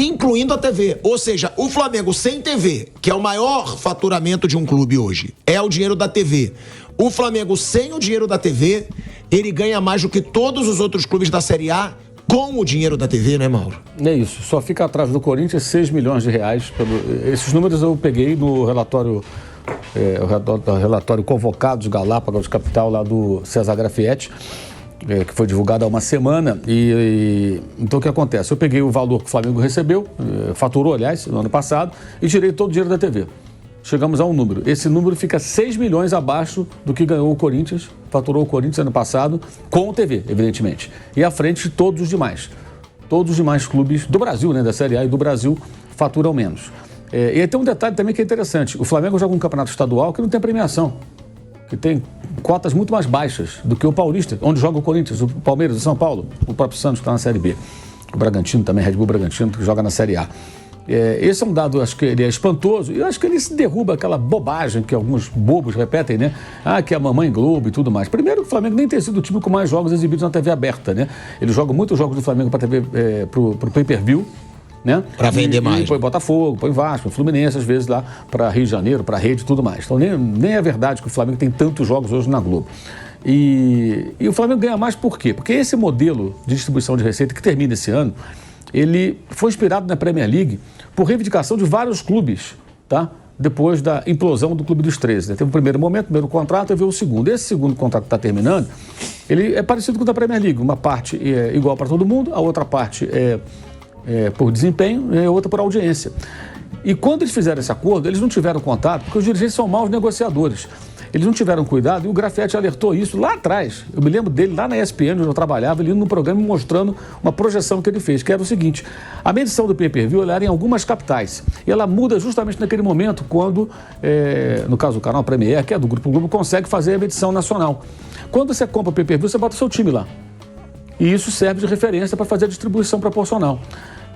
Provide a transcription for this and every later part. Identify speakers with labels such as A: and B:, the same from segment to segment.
A: incluindo a TV. Ou seja, o Flamengo sem TV, que é o maior faturamento de um clube hoje, é o dinheiro da TV. O Flamengo sem o dinheiro da TV, ele ganha mais do que todos os outros clubes da Série A com o dinheiro da TV, né, Mauro?
B: É isso, só fica atrás do Corinthians 6 milhões de reais. Esses números eu peguei no relatório, relatório Convocados Galápagos Capital lá do César Grafietti, que foi divulgado há uma semana. Então o que acontece? Eu peguei o valor que o Flamengo recebeu, faturou, aliás, no ano passado, e tirei todo o dinheiro da TV. Chegamos a um número. Esse número fica 6 milhões abaixo do que ganhou o Corinthians, faturou o Corinthians ano passado, com o TV, evidentemente. E à frente de todos os demais. Todos os demais clubes do Brasil, né, da Série A e do Brasil, faturam menos. E aí tem um detalhe também que é interessante. O Flamengo joga um campeonato estadual que não tem premiação, que tem cotas muito mais baixas do que o Paulista, onde joga o Corinthians, o Palmeiras, o São Paulo, o próprio Santos que está na Série B. O Bragantino também, Red Bull Bragantino, que joga na Série A. Esse é um dado, acho que ele é espantoso, e eu acho que ele se derruba aquela bobagem que alguns bobos repetem, né? Que é a mamãe Globo e tudo mais. Primeiro, o Flamengo nem tem sido o time com mais jogos exibidos na TV aberta, né? Ele joga muitos jogos do Flamengo para TV, pro pay-per-view, né?
A: Para vender mais.
B: Põe Botafogo, põe Vasco, põe Fluminense, às vezes lá para Rio de Janeiro, para Rede e tudo mais. Então nem é verdade que o Flamengo tem tantos jogos hoje na Globo. E o Flamengo ganha mais por quê? Porque esse modelo de distribuição de receita que termina esse ano, ele foi inspirado na Premier League por reivindicação de vários clubes, tá? Depois da implosão do Clube dos 13. Né? Teve o primeiro momento, o primeiro contrato, e veio o segundo. Esse segundo contrato que está terminando, ele é parecido com o da Premier League. Uma parte é igual para todo mundo, a outra parte é por desempenho e a outra por audiência. E quando eles fizeram esse acordo, eles não tiveram contato, porque os dirigentes são maus negociadores. Eles não tiveram cuidado e o Grafietti alertou isso lá atrás. Eu me lembro dele lá na ESPN, onde eu trabalhava, ele indo no programa mostrando uma projeção que ele fez, que era o seguinte: a medição do pay-per-view ela era em algumas capitais. E ela muda justamente naquele momento, quando, no caso o canal Premier, que é do Grupo Globo, consegue fazer a medição nacional. Quando você compra o pay-per-view, você bota o seu time lá. E isso serve de referência para fazer a distribuição proporcional.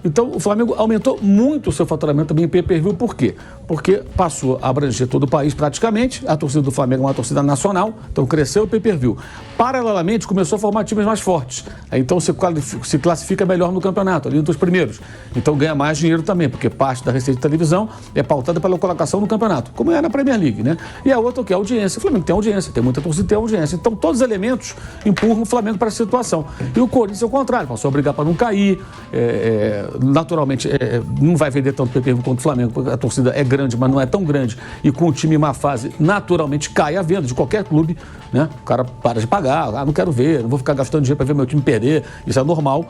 B: Então, o Flamengo aumentou muito o seu faturamento também em pay-per-view. Por quê? Porque passou a abranger todo o país praticamente. A torcida do Flamengo é uma torcida nacional, então cresceu o pay-per-view. Paralelamente, começou a formar times mais fortes. Então, se classifica melhor no campeonato, ali entre os primeiros. Então, ganha mais dinheiro também, porque parte da receita de televisão é pautada pela colocação no campeonato, como é na Premier League, né? E a outra, que é a audiência. O Flamengo tem audiência, tem muita torcida e tem audiência. Então, todos os elementos empurram o Flamengo para essa situação. E o Corinthians é o contrário, passou a brigar para não cair, naturalmente, não vai vender tanto pay-per-view quanto o Flamengo, porque a torcida é grande, mas não é tão grande. E com o time em má fase, naturalmente cai a venda de qualquer clube, né? O cara para de pagar, não quero ver, não vou ficar gastando dinheiro para ver meu time perder, isso é normal.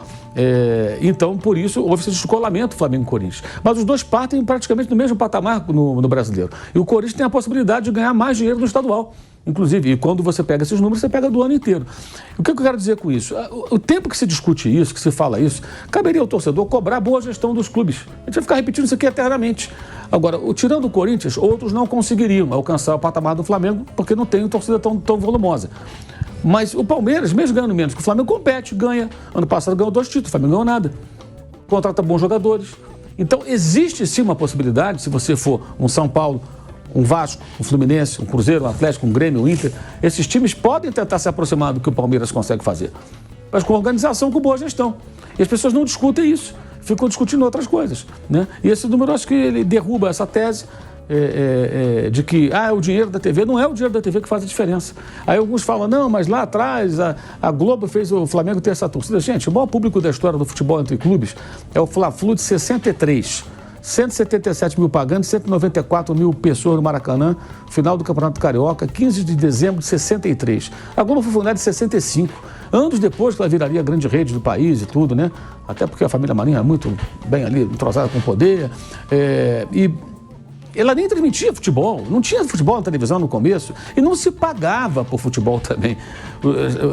B: Então, por isso, houve esse descolamento Flamengo e Corinthians. Mas os dois partem praticamente no mesmo patamar no brasileiro. E o Corinthians tem a possibilidade de ganhar mais dinheiro no estadual. Inclusive, e quando você pega esses números, você pega do ano inteiro. O que eu quero dizer com isso? O tempo que se discute isso, que se fala isso, caberia ao torcedor cobrar a boa gestão dos clubes. A gente vai ficar repetindo isso aqui eternamente. Agora, tirando o Corinthians, outros não conseguiriam alcançar o patamar do Flamengo, porque não tem torcida tão volumosa. Mas o Palmeiras, mesmo ganhando menos que o Flamengo, compete, ganha. Ano passado ganhou 2 títulos, o Flamengo não ganhou nada. Contrata bons jogadores. Então, existe sim uma possibilidade, se você for um São Paulo, um Vasco, um Fluminense, um Cruzeiro, um Atlético, um Grêmio, um Inter, esses times podem tentar se aproximar do que o Palmeiras consegue fazer. Mas com organização, com boa gestão. E as pessoas não discutem isso, ficam discutindo outras coisas, né? E esse número, acho que ele derruba essa tese de que o dinheiro da TV, não é o dinheiro da TV que faz a diferença. Aí alguns falam, não, mas lá atrás a Globo fez o Flamengo ter essa torcida. Gente, o maior público da história do futebol entre clubes é o Fla-Flu de 63. 177 mil pagantes, 194 mil pessoas no Maracanã, final do Campeonato Carioca, 15 de dezembro de 63. A Globo foi fundada em 65, anos depois que ela viraria a grande rede do país e tudo, né? Até porque a família Marinho é muito bem ali, entrosada com o poder. E ela nem transmitia futebol, não tinha futebol na televisão no começo e não se pagava por futebol também.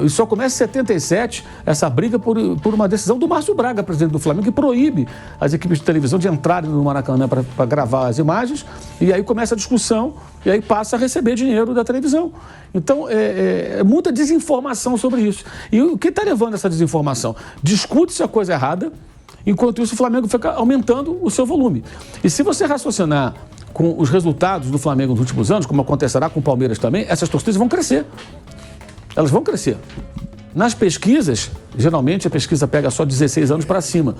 B: E só começa em 77 essa briga por uma decisão do Márcio Braga, presidente do Flamengo, que proíbe as equipes de televisão de entrarem no Maracanã para gravar as imagens, e aí começa a discussão e aí passa a receber dinheiro da televisão. Então, é muita desinformação sobre isso. E o que está levando essa desinformação? Discute-se a coisa errada, enquanto isso o Flamengo fica aumentando o seu volume. E se você raciocinar com os resultados do Flamengo nos últimos anos, como acontecerá com o Palmeiras também, essas torcidas vão crescer. Elas vão crescer. Nas pesquisas, geralmente a pesquisa pega só 16 anos para cima.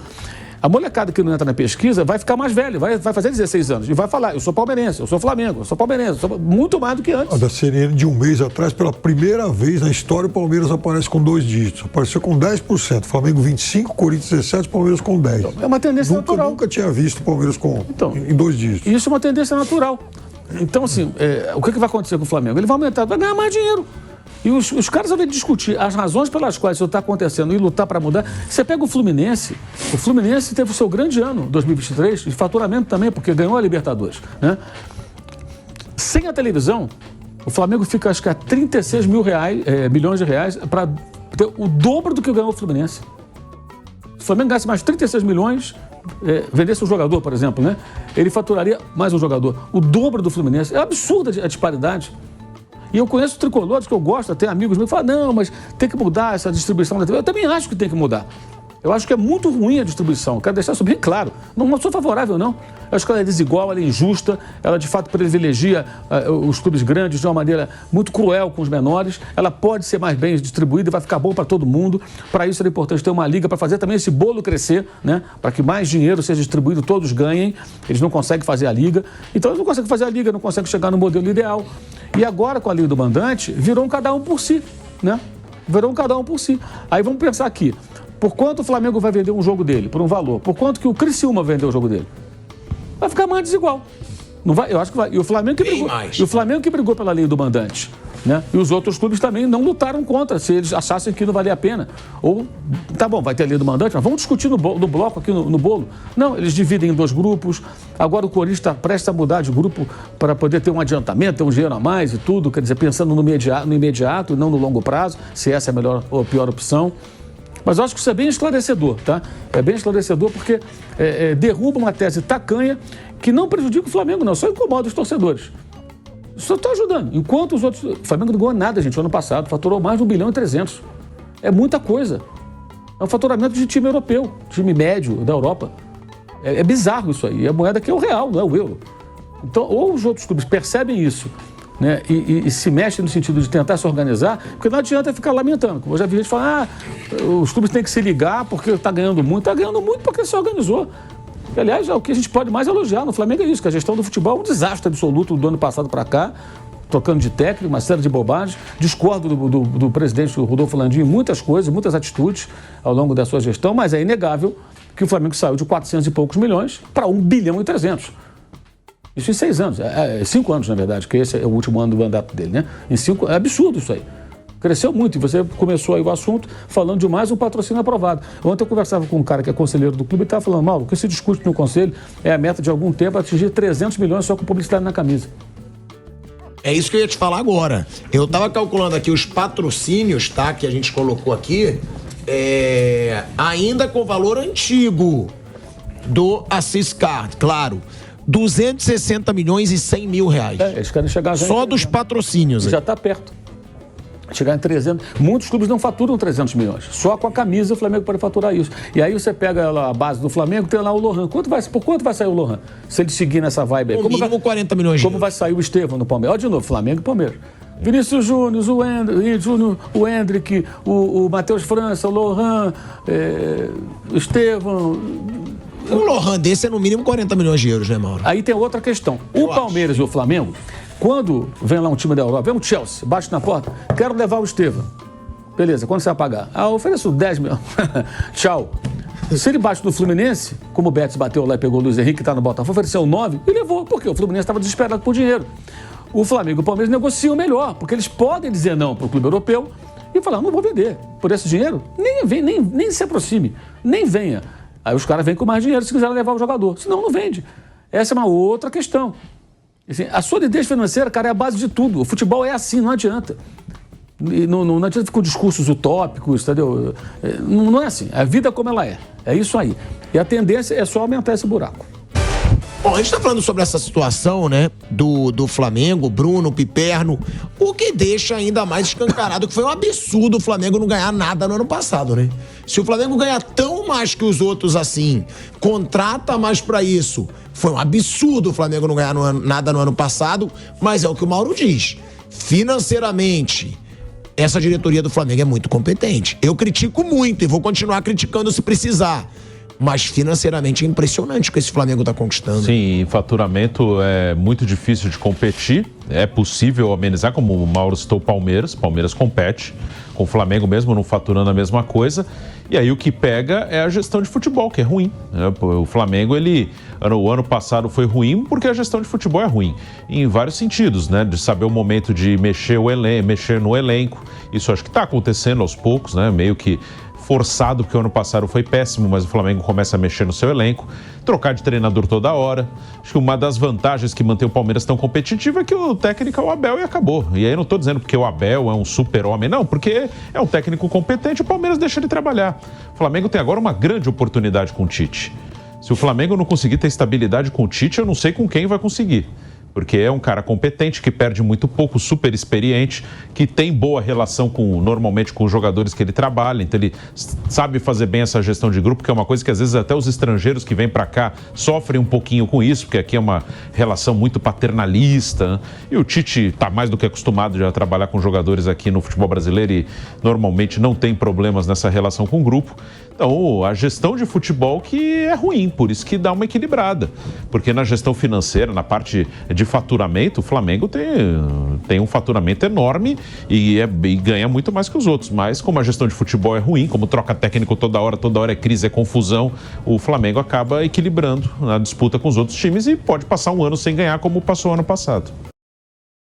B: A molecada que não entra na pesquisa vai ficar mais velha, vai fazer 16 anos e vai falar, eu sou palmeirense, eu sou Flamengo, eu sou palmeirense, eu sou muito mais do que antes.
C: A da CNN de um mês atrás, pela primeira vez na história, o Palmeiras aparece com 2 dígitos. Apareceu com 10%. Flamengo 25%, Corinthians 17%, Palmeiras com 10%.
B: É uma tendência natural.
C: Nunca tinha visto o Palmeiras em 2 dígitos.
B: Isso é uma tendência natural. Então, assim, o que vai acontecer com o Flamengo? Ele vai aumentar, vai ganhar mais dinheiro. E os caras vão discutir as razões pelas quais isso está acontecendo e lutar para mudar. Você pega o Fluminense teve o seu grande ano, 2023, de faturamento também, porque ganhou a Libertadores, né? Sem a televisão, o Flamengo fica, acho que, a 36 milhões de reais para ter o dobro do que ganhou o Fluminense. Se o Flamengo ganhasse mais 36 milhões, vendesse um jogador, por exemplo, né? Ele faturaria mais um jogador, o dobro do Fluminense. É absurda a disparidade. E eu conheço tricolores que eu gosto, até amigos meus, que falam, não, mas tem que mudar essa distribuição da TV. Eu também acho que tem que mudar. Eu acho que é muito ruim a distribuição. Eu quero deixar isso bem claro. Não sou favorável, não. Eu acho que ela é desigual, ela é injusta, ela de fato privilegia os clubes grandes de uma maneira muito cruel com os menores. Ela pode ser mais bem distribuída e vai ficar bom para todo mundo. Para isso é importante ter uma liga para fazer também esse bolo crescer, né? Para que mais dinheiro seja distribuído, todos ganhem. Eles não conseguem fazer a liga. Então eles não conseguem fazer a liga, não conseguem chegar no modelo ideal. E agora, com a Liga do Mandante, virou um cada um por si, né? Virou um cada um por si. Aí vamos pensar aqui. Por quanto o Flamengo vai vender um jogo dele? Por um valor. Por quanto que o Criciúma vai vender o jogo dele? Vai ficar mais desigual. Não vai? Eu acho que vai. E o Flamengo que brigou pela Lei do Mandante, né? E os outros clubes também não lutaram contra, se eles achassem que não valia a pena. Ou, tá bom, vai ter a Lei do Mandante, mas vamos discutir no bloco aqui no bolo. Não, eles dividem em 2 grupos. Agora o Corinthians está prestes a mudar de grupo para poder ter um adiantamento, ter um dinheiro a mais e tudo. Quer dizer, pensando no imediato e não no longo prazo, se essa é a melhor ou a pior opção. Mas eu acho que isso é bem esclarecedor, tá? É bem esclarecedor porque derruba uma tese tacanha que não prejudica o Flamengo, não, só incomoda os torcedores. Isso está ajudando. Enquanto os outros... O Flamengo não ganhou nada, gente, ano passado. Faturou mais de 1,3 bilhão. É muita coisa. É um faturamento de time europeu, time médio da Europa. É bizarro isso aí. A moeda aqui é o real, não é o euro. Então, ou os outros clubes percebem isso, né, e se mexem no sentido de tentar se organizar, porque não adianta ficar lamentando. Como eu já vi gente falar, os clubes têm que se ligar porque está ganhando muito. Está ganhando muito porque se organizou. E, aliás, é o que a gente pode mais elogiar no Flamengo é isso, que a gestão do futebol é um desastre absoluto do ano passado para cá, trocando de técnico, uma série de bobagens. Discordo do presidente Rodolfo Landim em muitas coisas, muitas atitudes ao longo da sua gestão, mas é inegável que o Flamengo saiu de 400 e poucos milhões para 1,3 bilhão. Isso em 6 anos, 5 anos, na verdade, que esse é o último ano do mandato dele, né? É absurdo isso aí. Cresceu muito e você começou aí o assunto falando de mais um patrocínio aprovado. Ontem eu conversava com um cara que é conselheiro do clube e estava falando, Mauro, o que se discute no conselho é a meta de algum tempo atingir 300 milhões só com publicidade na camisa.
A: É isso que eu ia te falar agora. Eu estava calculando aqui os patrocínios, tá, que a gente colocou aqui, ainda com o valor antigo do Assis Card, claro. 260 milhões e 100 mil reais.
B: Eles querem chegar já
A: só dos patrocínios.
B: Já está perto. Chegar em 300. Muitos clubes não faturam 300 milhões. Só com a camisa o Flamengo pode faturar isso. E aí você pega lá a base do Flamengo, tem lá o Lohan. Por quanto vai sair o Lohan? Se ele seguir nessa vibe aí.
A: No mínimo 40 milhões.
B: Como vai sair o Estevão no Palmeiras? Olha de novo, Flamengo e Palmeiras. Vinícius Júnior, o Hendrick, o Matheus França, o Lohan, o Estevão.
A: Um Lohan desse é no mínimo 40 milhões de euros, né, Mauro?
B: Aí tem outra questão. O Palmeiras e o Flamengo, quando vem lá um time da Europa, vem um Chelsea, bate na porta, quero levar o Estevão. Beleza, quando você vai pagar? Eu ofereço 10 milhões. Tchau. Se ele bate no Fluminense, como o Betis bateu lá e pegou o Luiz Henrique, que está no Botafogo, ofereceu 9 e levou, porque o Fluminense estava desesperado por dinheiro. O Flamengo e o Palmeiras negociam melhor, porque eles podem dizer não para o clube europeu e falar, não vou vender por esse dinheiro, nem se aproxime, nem venha. Aí os caras vêm com mais dinheiro se quiserem levar o jogador. Senão, não vende. Essa é uma outra questão. Assim, a solidez financeira, cara, é a base de tudo. O futebol é assim, não adianta. Não adianta ficar com discursos utópicos, entendeu? Não é assim. A vida é como ela é. É isso aí. E a tendência é só aumentar esse buraco.
A: Bom, a gente está falando sobre essa situação, né, do Flamengo, Bruno, Piperno, o que deixa ainda mais escancarado que foi um absurdo o Flamengo não ganhar nada no ano passado, né? Se o Flamengo ganhar tão mais que os outros assim, contrata mais pra isso, foi um absurdo o Flamengo não ganhar nada no ano passado, mas é o que o Mauro diz. Financeiramente, essa diretoria do Flamengo é muito competente. Eu critico muito e vou continuar criticando se precisar. Mas financeiramente é impressionante o que esse Flamengo está conquistando.
D: Sim, faturamento é muito difícil de competir. É possível amenizar, como o Mauro citou, o Palmeiras. Palmeiras compete com o Flamengo mesmo, não faturando a mesma coisa. E aí o que pega é a gestão de futebol, que é ruim. O Flamengo, o ano passado foi ruim porque a gestão de futebol é ruim. Em vários sentidos, né? De saber o momento de mexer no elenco. Isso acho que está acontecendo aos poucos, né? Meio que forçado, porque o ano passado foi péssimo, mas o Flamengo começa a mexer no seu elenco, trocar de treinador toda hora. Acho que uma das vantagens que mantém o Palmeiras tão competitivo é que o técnico é o Abel e acabou. E aí eu não estou dizendo porque o Abel é um super-homem, não, porque é um técnico competente, o Palmeiras deixa ele trabalhar. O Flamengo tem agora uma grande oportunidade com o Tite. Se o Flamengo não conseguir ter estabilidade com o Tite, eu não sei com quem vai conseguir. Porque é um cara competente, que perde muito pouco, super experiente, que tem boa relação normalmente com os jogadores que ele trabalha, então ele sabe fazer bem essa gestão de grupo, que é uma coisa que às vezes até os estrangeiros que vêm para cá sofrem um pouquinho com isso, porque aqui é uma relação muito paternalista, né? E o Tite está mais do que acostumado já a trabalhar com jogadores aqui no futebol brasileiro e normalmente não tem problemas nessa relação com o grupo. Então, a gestão de futebol que é ruim, por isso que dá uma equilibrada. Porque na gestão financeira, na parte de faturamento, o Flamengo tem um faturamento enorme e ganha muito mais que os outros. Mas como a gestão de futebol é ruim, como troca técnico toda hora é crise, é confusão, o Flamengo acaba equilibrando na disputa com os outros times e pode passar um ano sem ganhar como passou ano passado.